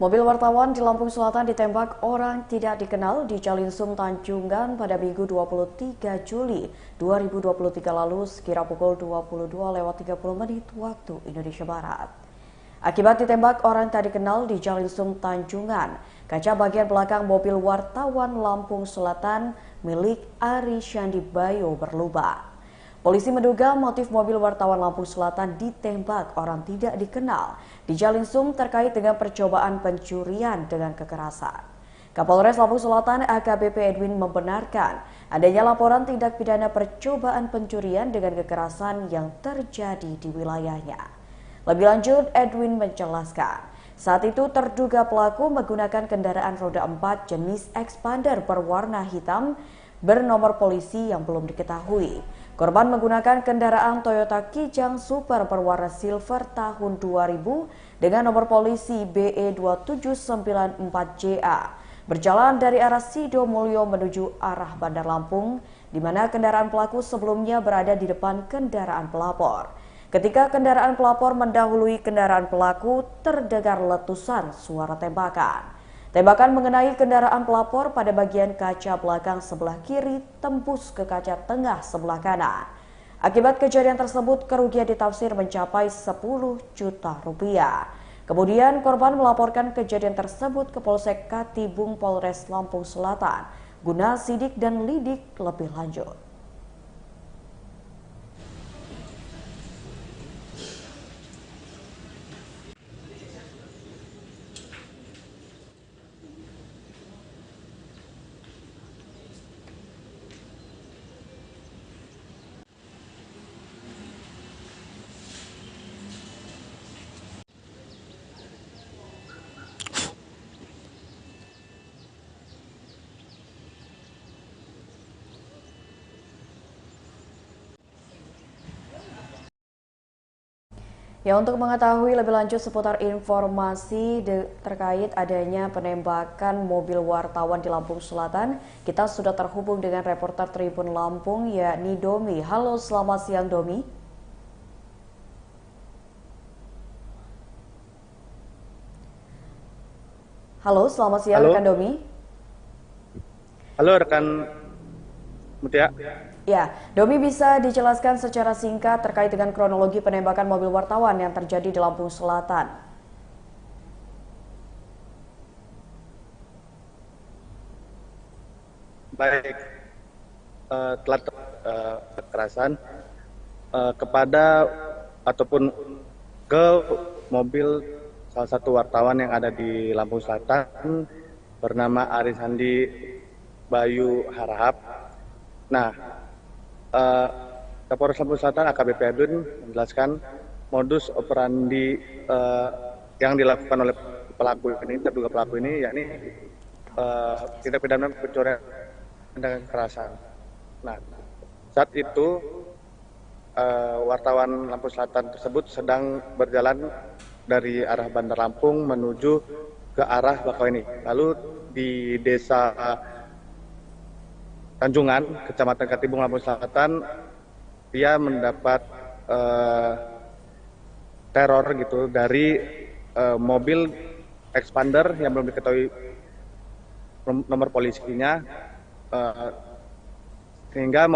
Mobil wartawan di Lampung Selatan ditembak orang tidak dikenal di Calinsung Tanjungan pada Minggu 23 Juli 2023 lalu sekira pukul 22.30 waktu Indonesia Barat. Akibat ditembak orang tak dikenal di Calinsung Tanjungan, kaca bagian belakang mobil wartawan Lampung Selatan milik Ari Syandi Bayo berlubang. Polisi menduga motif mobil wartawan Lampung Selatan ditembak orang tidak dikenal di Calinsung terkait dengan percobaan pencurian dengan kekerasan. Kapolres Lampung Selatan AKBP Edwin membenarkan adanya laporan tindak pidana percobaan pencurian dengan kekerasan yang terjadi di wilayahnya. Lebih lanjut, Edwin menjelaskan, saat itu terduga pelaku menggunakan kendaraan roda 4 jenis expander berwarna hitam bernomor polisi yang belum diketahui. Korban menggunakan kendaraan Toyota Kijang Super berwarna silver tahun 2000 dengan nomor polisi BE2794JA berjalan dari arah Sidomulyo menuju arah Bandar Lampung, di mana kendaraan pelaku sebelumnya berada di depan kendaraan pelapor. Ketika kendaraan pelapor mendahului kendaraan pelaku, terdengar letusan suara tembakan. Tembakan mengenai kendaraan pelapor pada bagian kaca belakang sebelah kiri tembus ke kaca tengah sebelah kanan. Akibat kejadian tersebut, kerugian ditafsir mencapai 10 juta rupiah. Kemudian korban melaporkan kejadian tersebut ke Polsek Katibung Polres Lampung Selatan guna sidik dan lidik lebih lanjut. Ya, untuk mengetahui lebih lanjut seputar informasi terkait adanya penembakan mobil wartawan di Lampung Selatan, kita sudah terhubung dengan reporter Tribun Lampung, yakni Domi. Halo, selamat siang Domi. Halo, selamat siang rekan Domi. Halo rekan Mutia. Ya, Domi bisa dijelaskan secara singkat terkait dengan kronologi penembakan mobil wartawan yang terjadi di Lampung Selatan. Baik, telah kekerasan kepada ataupun ke mobil salah satu wartawan yang ada di Lampung Selatan bernama Ari Syandi Bayo Harahap. Nah, Kapolres Lampung Selatan AKBP Edwin menjelaskan modus operandi yang dilakukan oleh terduga pelaku ini, yakni tindak pidana pencurian dengan kekerasan. Nah, saat itu wartawan Lampung Selatan tersebut sedang berjalan dari arah Bandar Lampung menuju ke arah Bakauheni. Lalu di desa Tanjungan, Kecamatan Katibung, Lampung Selatan, dia mendapat teror gitu dari mobil expander yang belum diketahui nomor polisinya, sehingga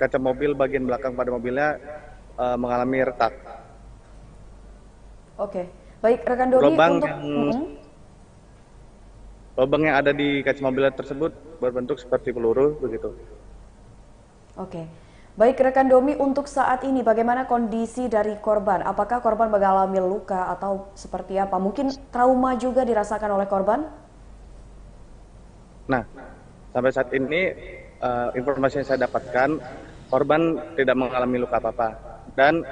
kaca mobil bagian belakang pada mobilnya mengalami retak. Oke, baik rekan Domi untuk lubang yang ada di kaca mobil tersebut berbentuk seperti peluru begitu. Oke. Baik rekan Domi, untuk saat ini bagaimana kondisi dari korban? Apakah korban mengalami luka atau seperti apa? Mungkin trauma juga dirasakan oleh korban? Nah, sampai saat ini informasi yang saya dapatkan, korban tidak mengalami luka apa-apa. Dan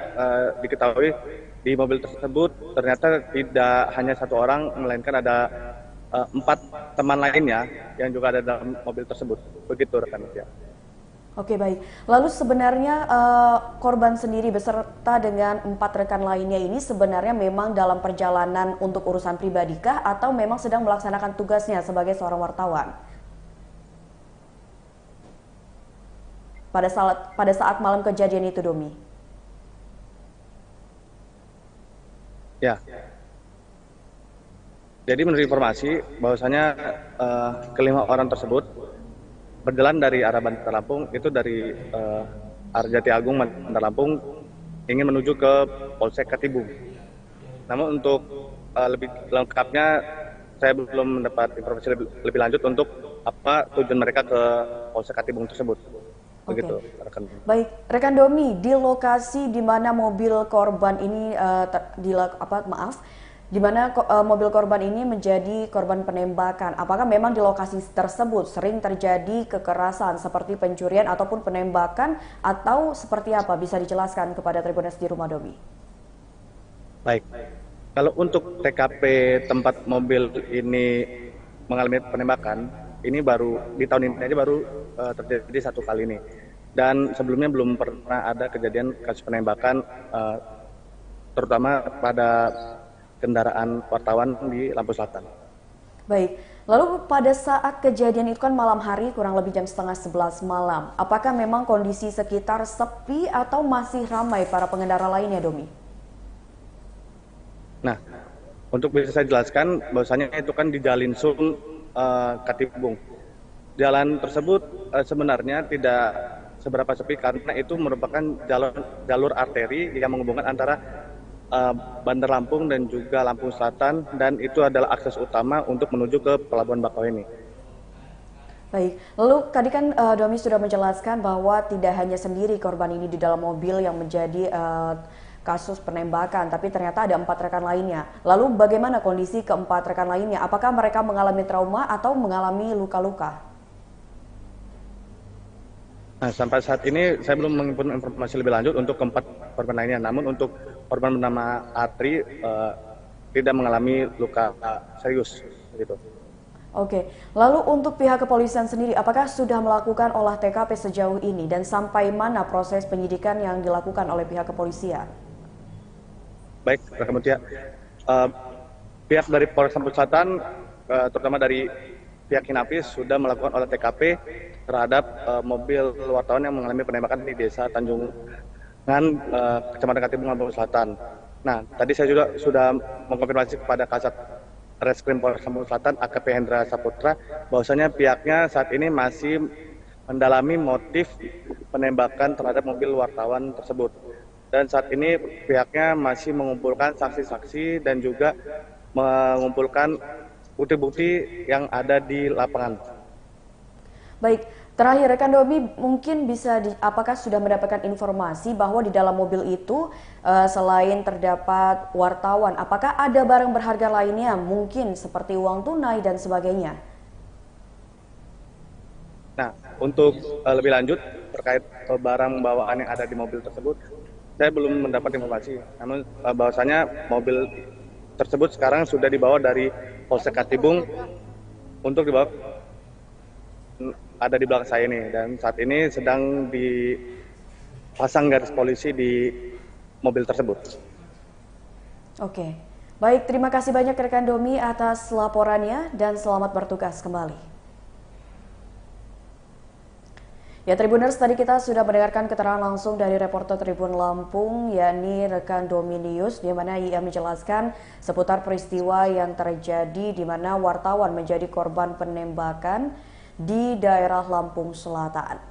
diketahui di mobil tersebut ternyata tidak hanya satu orang, melainkan ada 4 teman lainnya yang juga ada dalam mobil tersebut. Begitu rekan Mutia. Oke, baik. Lalu sebenarnya korban sendiri beserta dengan 4 rekan lainnya ini sebenarnya memang dalam perjalanan untuk urusan pribadikah atau memang sedang melaksanakan tugasnya sebagai seorang wartawan? Pada saat malam kejadian itu, Domi. Ya. Jadi menurut informasi bahwasanya kelima orang tersebut berjalan dari arah Bandar Lampung, itu dari arah Jati Agung Bandar Lampung, ingin menuju ke Polsek Katibung. Namun untuk lebih lengkapnya saya belum mendapat informasi lebih lanjut untuk apa tujuan mereka ke Polsek Katibung tersebut. Oke. Begitu, rekan. Baik, rekan Domi, di lokasi di mana mobil korban ini mobil korban ini menjadi korban penembakan. Apakah memang di lokasi tersebut sering terjadi kekerasan seperti pencurian ataupun penembakan atau seperti apa? Bisa dijelaskan kepada Tribunas di Rumah Domi. Baik. Kalau untuk TKP tempat mobil ini mengalami penembakan, ini baru di tahun ini aja baru terjadi satu kali ini. Dan sebelumnya belum pernah ada kejadian kasus penembakan, terutama pada kendaraan wartawan di Lampung Selatan. Baik, lalu pada saat kejadian itu kan malam hari kurang lebih jam 10:30 malam. Apakah memang kondisi sekitar sepi atau masih ramai para pengendara lainnya, Domi? Nah, untuk bisa saya jelaskan bahwasanya itu kan di Jalan Sum Katibung. Jalan tersebut sebenarnya tidak seberapa sepi karena itu merupakan jalur arteri yang menghubungkan antara Bandar Lampung dan juga Lampung Selatan, dan itu adalah akses utama untuk menuju ke Pelabuhan Bakauheni. Baik, lalu tadi kan Domi sudah menjelaskan bahwa tidak hanya sendiri korban ini di dalam mobil yang menjadi kasus penembakan, tapi ternyata ada 4 rekan lainnya. Lalu bagaimana kondisi keempat rekan lainnya? Apakah mereka mengalami trauma atau mengalami luka-luka? Nah, sampai saat ini saya belum mengimpun informasi lebih lanjut untuk keempat korban lainnya. Namun untuk korban bernama Atri tidak mengalami luka serius, gitu. Oke, lalu untuk pihak kepolisian sendiri, apakah sudah melakukan olah TKP sejauh ini dan sampai mana proses penyidikan yang dilakukan oleh pihak kepolisian? Baik, kemudian pihak dari Polres Lampung Selatan, terutama dari pihak Inafis, sudah melakukan olah TKP terhadap mobil wartawan yang mengalami penembakan di Desa Tanjungan, Kecamatan Katibung, Lampung Selatan. Nah, tadi saya juga sudah mengkonfirmasi kepada Kasat Reskrim Polres Lampung Selatan, AKP Hendra Saputra, bahwasanya pihaknya saat ini masih mendalami motif penembakan terhadap mobil wartawan tersebut. Dan saat ini pihaknya masih mengumpulkan saksi-saksi dan juga mengumpulkan bukti-bukti yang ada di lapangan. Baik, terakhir rekan Domi mungkin apakah sudah mendapatkan informasi bahwa di dalam mobil itu selain terdapat wartawan, apakah ada barang berharga lainnya mungkin seperti uang tunai dan sebagainya? Nah, untuk lebih lanjut terkait barang bawaan yang ada di mobil tersebut, saya belum mendapat informasi. Namun bahwasanya mobil tersebut sekarang sudah dibawa dari Polsek Katibung untuk dibawa, ada di belakang saya ini, dan saat ini sedang dipasang garis polisi di mobil tersebut. Oke, baik, terima kasih banyak rekan Domi atas laporannya dan selamat bertugas kembali. Ya, Tribuners, tadi kita sudah mendengarkan keterangan langsung dari reporter Tribun Lampung, yakni rekan Dominius, di mana ia menjelaskan seputar peristiwa yang terjadi di mana wartawan menjadi korban penembakan di daerah Lampung Selatan.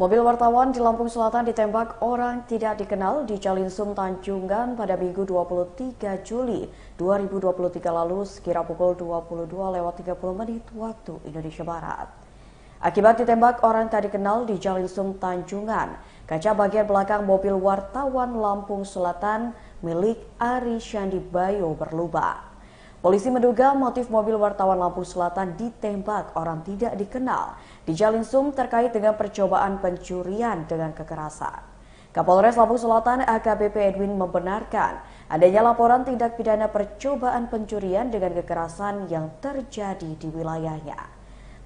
Mobil wartawan di Lampung Selatan ditembak orang tidak dikenal di Calinsum Tanjungan pada Minggu 23 Juli 2023 lalu sekira pukul 22:30 waktu Indonesia Barat. Akibat ditembak orang tak dikenal di Calinsum Tanjungan, kaca bagian belakang mobil wartawan Lampung Selatan milik Ari Syandi Bayo berlubang. Polisi menduga motif mobil wartawan Lampung Selatan ditembak orang tidak dikenal di Calinsum terkait dengan percobaan pencurian dengan kekerasan. Kapolres Lampung Selatan AKBP Edwin membenarkan adanya laporan tindak pidana percobaan pencurian dengan kekerasan yang terjadi di wilayahnya.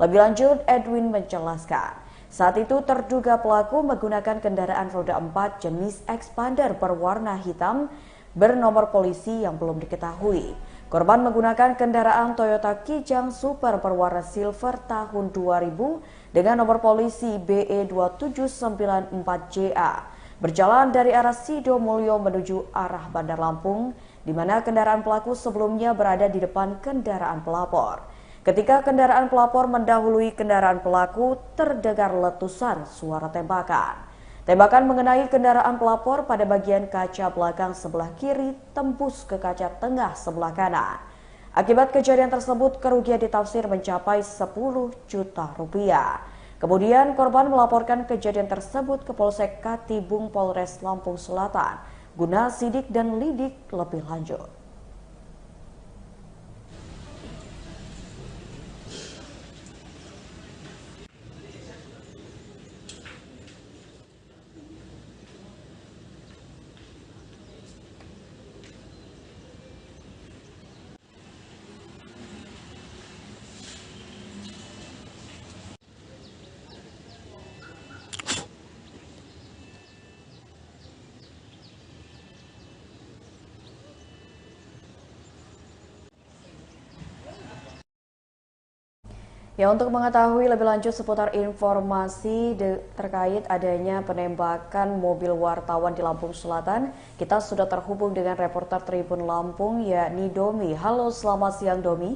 Lebih lanjut, Edwin menjelaskan, saat itu terduga pelaku menggunakan kendaraan roda 4 jenis Expander berwarna hitam bernomor polisi yang belum diketahui. Korban menggunakan kendaraan Toyota Kijang Super berwarna silver tahun 2000 dengan nomor polisi BE2794JA. Berjalan dari arah Sidomulyo menuju arah Bandar Lampung, di mana kendaraan pelaku sebelumnya berada di depan kendaraan pelapor. Ketika kendaraan pelapor mendahului kendaraan pelaku, terdengar letusan suara tembakan. Tembakan mengenai kendaraan pelapor pada bagian kaca belakang sebelah kiri tembus ke kaca tengah sebelah kanan. Akibat kejadian tersebut, kerugian ditafsir mencapai 10 juta rupiah. Kemudian korban melaporkan kejadian tersebut ke Polsek Katibung Polres Lampung Selatan guna sidik dan lidik lebih lanjut. Ya, untuk mengetahui lebih lanjut seputar informasi terkait adanya penembakan mobil wartawan di Lampung Selatan, kita sudah terhubung dengan reporter Tribun Lampung, yakni Domi. Halo, selamat siang Domi.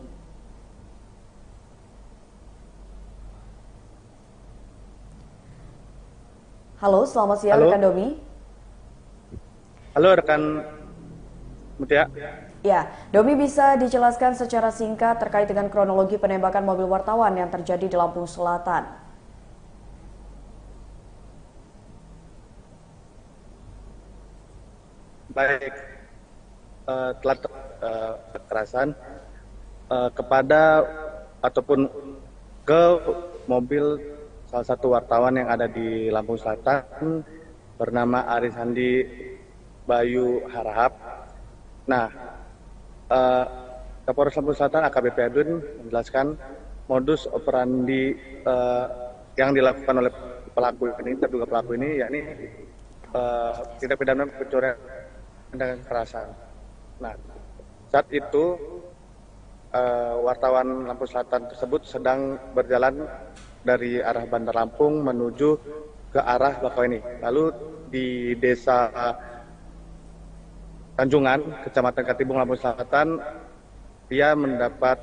Halo, selamat siang rekan Domi. Halo rekan Mutia. Ya, Domi bisa dijelaskan secara singkat terkait dengan kronologi penembakan mobil wartawan yang terjadi di Lampung Selatan. Baik, telah kekerasan kepada ataupun ke mobil salah satu wartawan yang ada di Lampung Selatan bernama Ari Syandi Bayo Harahap. Nah, Kapolres Lampung Selatan AKBP Edwin menjelaskan modus operandi yang dilakukan oleh terduga pelaku ini, yakni tindak pidana pencurian dengan kekerasan. Nah, saat itu wartawan Lampung Selatan tersebut sedang berjalan dari arah Bandar Lampung menuju ke arah Bakauheni. Lalu di desa Tanjungan, Kecamatan Katibung, Lampung Selatan, dia mendapat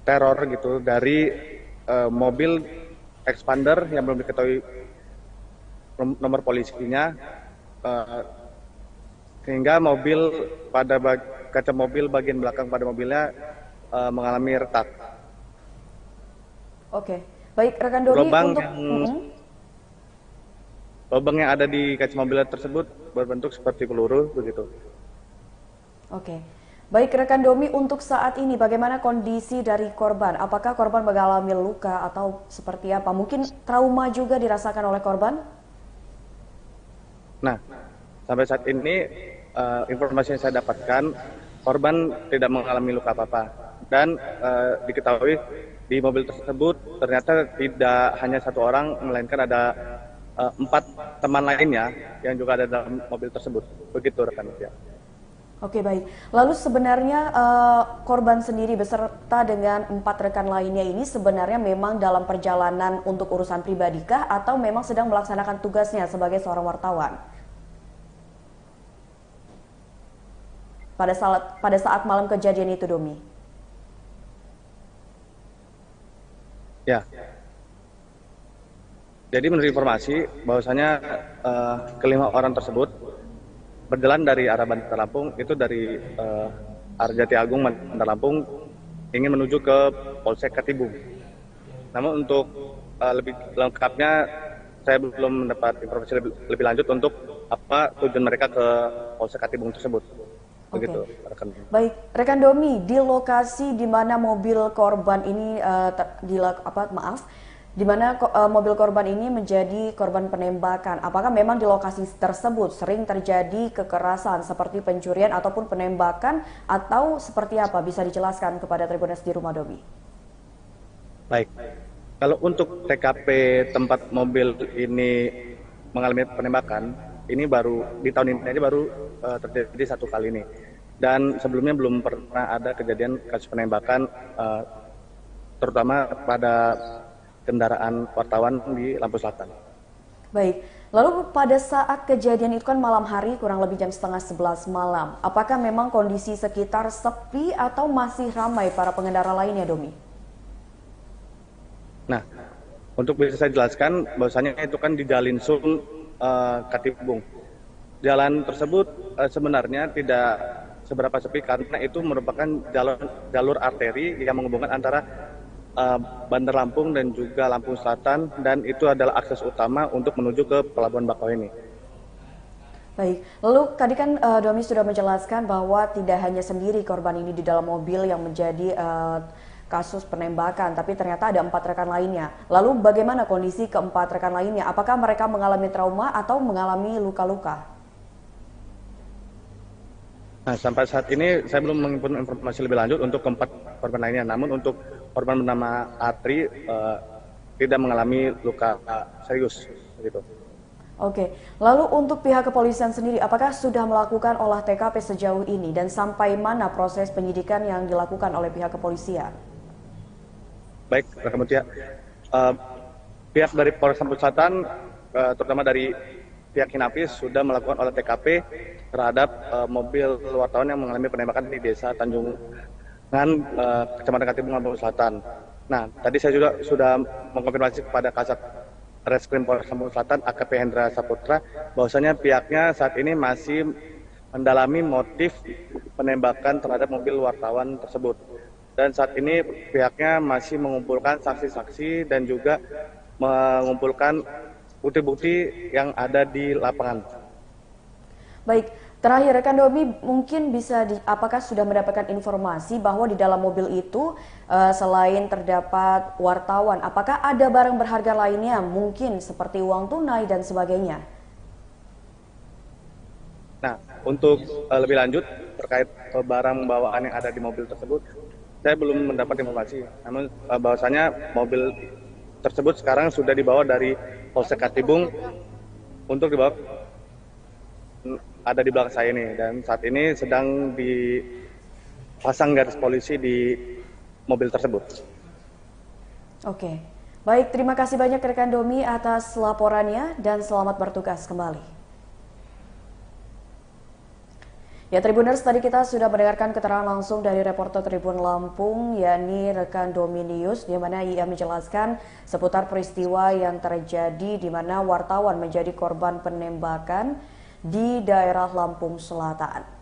teror gitu dari mobil Expander yang belum diketahui nomor polisinya, sehingga mobil kaca mobil bagian belakang pada mobilnya mengalami retak. Oke, baik rekan Doni, lubang yang ada di kaca mobil tersebut berbentuk seperti peluru begitu. Oke, baik rekan Domi, untuk saat ini bagaimana kondisi dari korban? Apakah korban mengalami luka atau seperti apa? Mungkin trauma juga dirasakan oleh korban? Nah, sampai saat ini informasi yang saya dapatkan, korban tidak mengalami luka apa-apa. Dan diketahui di mobil tersebut ternyata tidak hanya satu orang, melainkan ada 4 teman lainnya yang juga ada dalam mobil tersebut. Begitu rekan ya. Oke, baik. Lalu sebenarnya korban sendiri beserta dengan 4 rekan lainnya ini sebenarnya memang dalam perjalanan untuk urusan pribadikah atau memang sedang melaksanakan tugasnya sebagai seorang wartawan? Pada saat malam kejadian itu, Domi. Ya. Jadi menurut informasi bahwasanya kelima orang tersebut berjalan dari arah Bandar Lampung, itu dari arah Jati Agung Bandar Lampung, ingin menuju ke Polsek Katibung. Namun untuk lebih lengkapnya saya belum mendapat informasi lebih lanjut untuk apa tujuan mereka ke Polsek Katibung tersebut. Oke. Begitu, rekan. Baik, rekan Domi, di lokasi di mana mobil korban ini di mana mobil korban ini menjadi korban penembakan. Apakah memang di lokasi tersebut sering terjadi kekerasan seperti pencurian ataupun penembakan atau seperti apa? Bisa dijelaskan kepada Tribunas di Rumah Domi. Baik. Kalau untuk TKP tempat mobil ini mengalami penembakan, ini baru di tahun ini aja baru terjadi satu kali ini. Dan sebelumnya belum pernah ada kejadian kasus penembakan, terutama pada kendaraan wartawan di Lampung Selatan. Baik, lalu pada saat kejadian itu kan malam hari kurang lebih jam setengah 11 malam. Apakah memang kondisi sekitar sepi atau masih ramai para pengendara lainnya, Domi? Nah, untuk bisa saya jelaskan bahwasanya itu kan di Jalin Sung Katibung. Jalan tersebut sebenarnya tidak seberapa sepi karena itu merupakan jalur arteri yang menghubungkan antara Bandar Lampung dan juga Lampung Selatan, dan itu adalah akses utama untuk menuju ke Pelabuhan Bakauheni. Baik, lalu tadi kan Domi sudah menjelaskan bahwa tidak hanya sendiri korban ini di dalam mobil yang menjadi kasus penembakan, tapi ternyata ada 4 rekan lainnya. Lalu bagaimana kondisi keempat rekan lainnya? Apakah mereka mengalami trauma atau mengalami luka-luka? Nah, sampai saat ini saya belum mengimpun informasi lebih lanjut untuk keempat korban lainnya. Namun untuk korban bernama Atri tidak mengalami luka serius, begitu. Oke, lalu untuk pihak kepolisian sendiri, apakah sudah melakukan olah TKP sejauh ini dan sampai mana proses penyidikan yang dilakukan oleh pihak kepolisian? Baik, rekan Mutia. Pihak dari Polres Lampung Selatan, terutama dari pihak Hinapis, sudah melakukan olah TKP terhadap mobil wartawan yang mengalami penembakan di Desa Tanjungan, Kecamatan Katibung, Lampung Selatan. Nah, tadi saya juga sudah mengkonfirmasi kepada Kasat Reskrim Polres Lampung Selatan, AKP Hendra Saputra, bahwasanya pihaknya saat ini masih mendalami motif penembakan terhadap mobil wartawan tersebut. Dan saat ini pihaknya masih mengumpulkan saksi-saksi dan juga mengumpulkan bukti-bukti yang ada di lapangan. Baik, terakhir rekan Domi, mungkin apakah sudah mendapatkan informasi bahwa di dalam mobil itu selain terdapat wartawan, apakah ada barang berharga lainnya, mungkin seperti uang tunai dan sebagainya? Nah, untuk lebih lanjut terkait barang bawaan yang ada di mobil tersebut, saya belum mendapat informasi. Namun bahwasanya mobil tersebut sekarang sudah dibawa dari Polsek Katibung untuk dibawa, ada di belakang saya ini, dan saat ini sedang dipasang garis polisi di mobil tersebut. Oke, baik, terima kasih banyak rekan Domi atas laporannya dan selamat bertugas kembali. Ya, Tribuners, tadi kita sudah mendengarkan keterangan langsung dari reporter Tribun Lampung, yakni rekan Dominius, di mana ia menjelaskan seputar peristiwa yang terjadi di mana wartawan menjadi korban penembakan di daerah Lampung Selatan.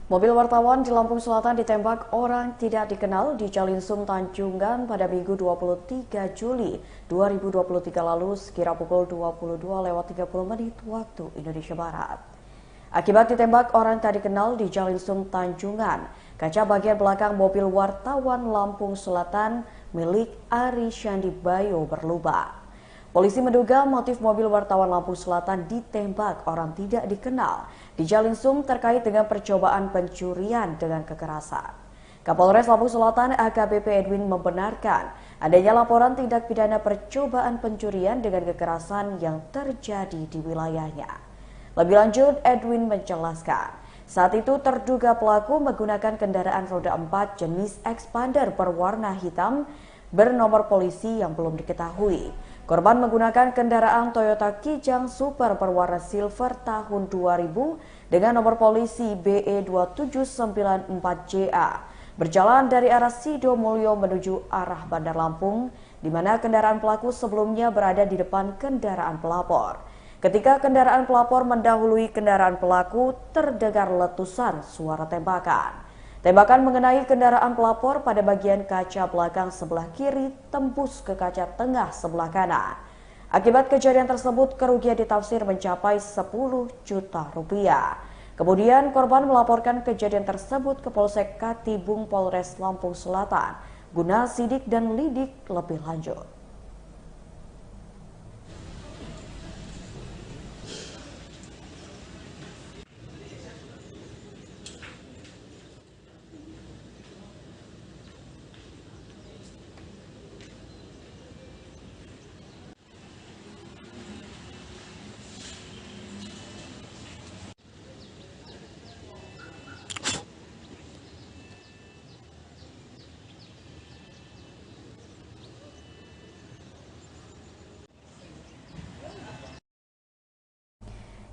Mobil wartawan di Lampung Selatan ditembak orang tidak dikenal di Calinsum Tanjungan pada Minggu 23 Juli 2023 lalu sekira pukul 22:30 waktu Indonesia Barat. Akibat ditembak orang tak dikenal di Calinsum Tanjungan, kaca bagian belakang mobil wartawan Lampung Selatan milik Ari Syandi Bayo berlubang. Polisi menduga motif mobil wartawan Lampung Selatan ditembak orang tidak dikenal di Calinsum terkait dengan percobaan pencurian dengan kekerasan. Kapolres Lampung Selatan AKBP Edwin membenarkan adanya laporan tindak pidana percobaan pencurian dengan kekerasan yang terjadi di wilayahnya. Lebih lanjut, Edwin menjelaskan, saat itu terduga pelaku menggunakan kendaraan roda 4 jenis expander berwarna hitam bernomor polisi yang belum diketahui. Korban menggunakan kendaraan Toyota Kijang Super berwarna silver tahun 2000 dengan nomor polisi BE2794JA berjalan dari arah Sidomulyo menuju arah Bandar Lampung, di mana kendaraan pelaku sebelumnya berada di depan kendaraan pelapor. Ketika kendaraan pelapor mendahului kendaraan pelaku, terdengar letusan suara tembakan. Tembakan mengenai kendaraan pelapor pada bagian kaca belakang sebelah kiri tembus ke kaca tengah sebelah kanan. Akibat kejadian tersebut, kerugian ditafsir mencapai 10 juta rupiah. Kemudian korban melaporkan kejadian tersebut ke Polsek Katibung Polres Lampung Selatan guna sidik dan lidik lebih lanjut.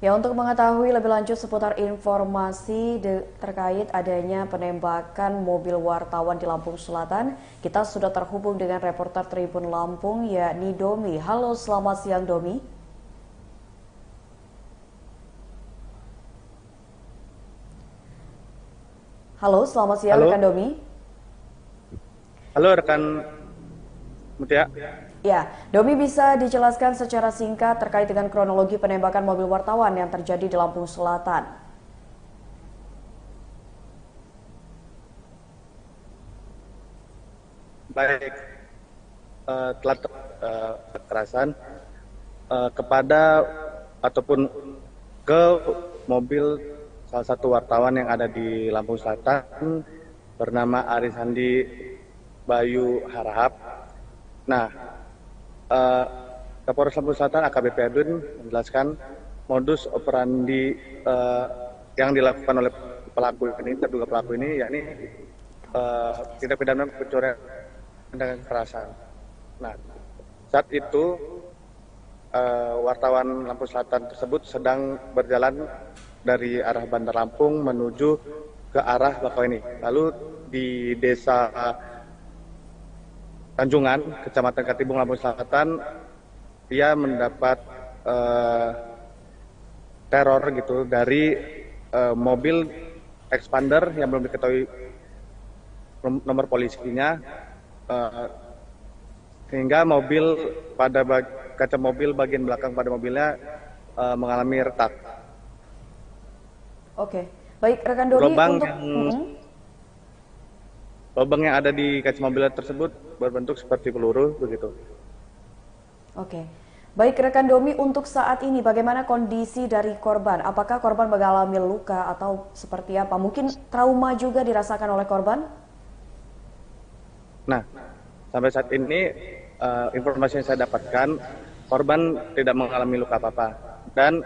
Ya, untuk mengetahui lebih lanjut seputar informasi terkait adanya penembakan mobil wartawan di Lampung Selatan, kita sudah terhubung dengan reporter Tribun Lampung, yakni Domi. Halo, selamat siang Domi. Halo, selamat siang rekan Domi. Halo rekan Mutia. Ya, Domi bisa dijelaskan secara singkat terkait dengan kronologi penembakan mobil wartawan yang terjadi di Lampung Selatan. Baik, telah kekerasan kepada ataupun ke mobil salah satu wartawan yang ada di Lampung Selatan bernama Ari Syandi Bayo Harahap. Nah, Kapolres Lampung Selatan AKBP Edwin menjelaskan modus operandi yang dilakukan oleh terduga pelaku ini, yakni tindak pidana pencurian dengan kekerasan. Nah, saat itu wartawan Lampung Selatan tersebut sedang berjalan dari arah Bandar Lampung menuju ke arah Bakauheni. Lalu di desa Tanjungan, Kecamatan Katibung, Lampung Selatan, dia mendapat teror gitu dari mobil expander yang belum diketahui nomor polisinya, sehingga mobil kaca mobil bagian belakang pada mobilnya mengalami retak. Oke, baik rekan Doni. Lubang yang ada di kaca mobil tersebut berbentuk seperti peluru begitu. Oke. Baik rekan Domi, untuk saat ini bagaimana kondisi dari korban? Apakah korban mengalami luka atau seperti apa? Mungkin trauma juga dirasakan oleh korban? Nah, sampai saat ini informasi yang saya dapatkan, korban tidak mengalami luka apa-apa. Dan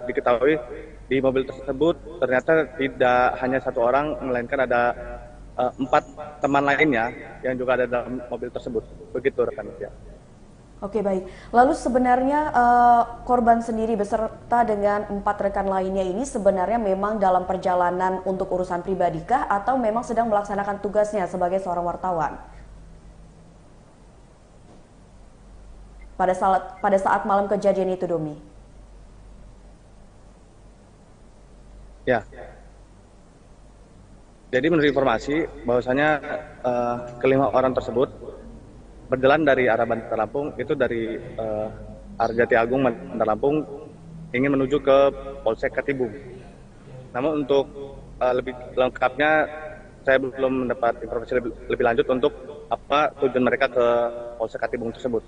diketahui di mobil tersebut ternyata tidak hanya satu orang, melainkan ada 4 teman lainnya yang juga ada dalam mobil tersebut. Begitu rekan ya. Oke, baik. Lalu sebenarnya korban sendiri beserta dengan 4 rekan lainnya ini sebenarnya memang dalam perjalanan untuk urusan pribadikah atau memang sedang melaksanakan tugasnya sebagai seorang wartawan? Pada saat malam kejadian itu, Domi. Ya. Jadi menurut informasi bahwasanya kelima orang tersebut berjalan dari arah Bandar Lampung, itu dari arah Jati Agung Bandar Lampung, ingin menuju ke Polsek Katibung. Namun untuk lebih lengkapnya saya belum mendapat informasi lebih lanjut untuk apa tujuan mereka ke Polsek Katibung tersebut.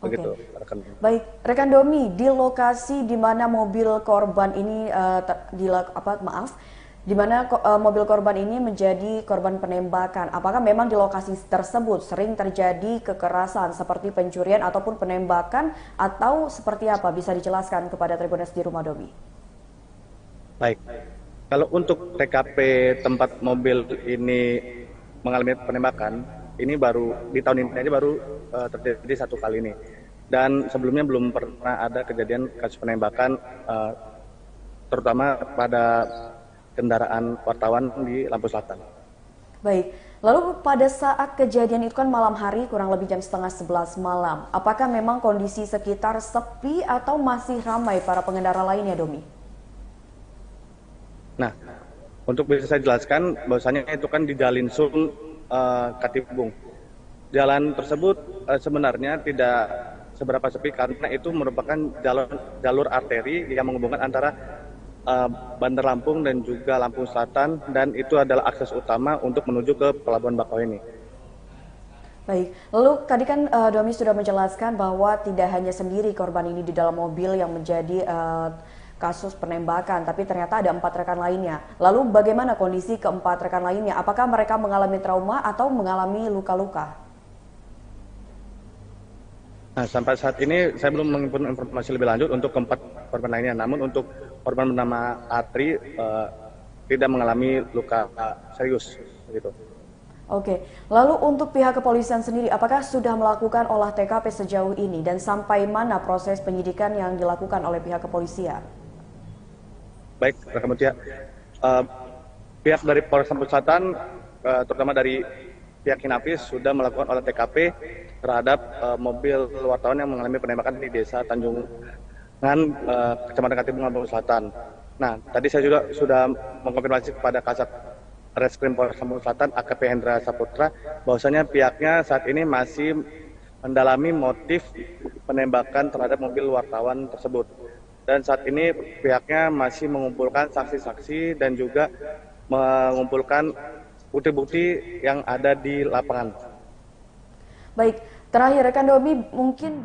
Begitu, rekan. Baik, rekan Domi, di lokasi di mana mobil korban ini di mana mobil korban ini menjadi korban penembakan. Apakah memang di lokasi tersebut sering terjadi kekerasan seperti pencurian ataupun penembakan, atau seperti apa? Bisa dijelaskan kepada Tribunas di Rumah Domi. Baik, kalau untuk TKP tempat mobil ini mengalami penembakan, ini baru di tahun ini aja baru terjadi satu kali ini. Dan sebelumnya belum pernah ada kejadian kasus penembakan, terutama pada kendaraan wartawan di Lampung Selatan. Baik, lalu pada saat kejadian itu kan malam hari, kurang lebih jam 10:30 malam. Apakah memang kondisi sekitar sepi atau masih ramai para pengendara lainnya, Domi? Nah, untuk bisa saya jelaskan, bahwasanya itu kan di Jalan Sung Katibung. Jalan tersebut sebenarnya tidak seberapa sepi karena itu merupakan jalur arteri yang menghubungkan antara Bandar Lampung dan juga Lampung Selatan, dan itu adalah akses utama untuk menuju ke Pelabuhan Bakauheni. Baik, lalu tadi kan Domi sudah menjelaskan bahwa tidak hanya sendiri korban ini di dalam mobil yang menjadi kasus penembakan, tapi ternyata ada 4 rekan lainnya. Lalu bagaimana kondisi keempat rekan lainnya? Apakah mereka mengalami trauma atau mengalami luka-luka? Nah, sampai saat ini saya belum mengimpun informasi lebih lanjut untuk keempat korban lainnya. Namun untuk korban bernama Atri tidak mengalami luka serius, begitu. Oke, lalu untuk pihak kepolisian sendiri, apakah sudah melakukan olah TKP sejauh ini dan sampai mana proses penyidikan yang dilakukan oleh pihak kepolisian? Baik, rekan Mutia. Pihak dari Polres Lampung Selatan, terutama dari pihak Inavis, sudah melakukan olah TKP terhadap mobil wartawan yang mengalami penembakan di Desa Tanjungan, Kecamatan Katibung, Lampung Selatan. Nah, tadi saya juga sudah mengkonfirmasi kepada Kasat Reskrim Polres Lampung Selatan, AKP Hendra Saputra, bahwasanya pihaknya saat ini masih mendalami motif penembakan terhadap mobil wartawan tersebut. Dan saat ini pihaknya masih mengumpulkan saksi-saksi dan juga mengumpulkan bukti-bukti yang ada di lapangan. Baik, terakhir rekan Domi, mungkin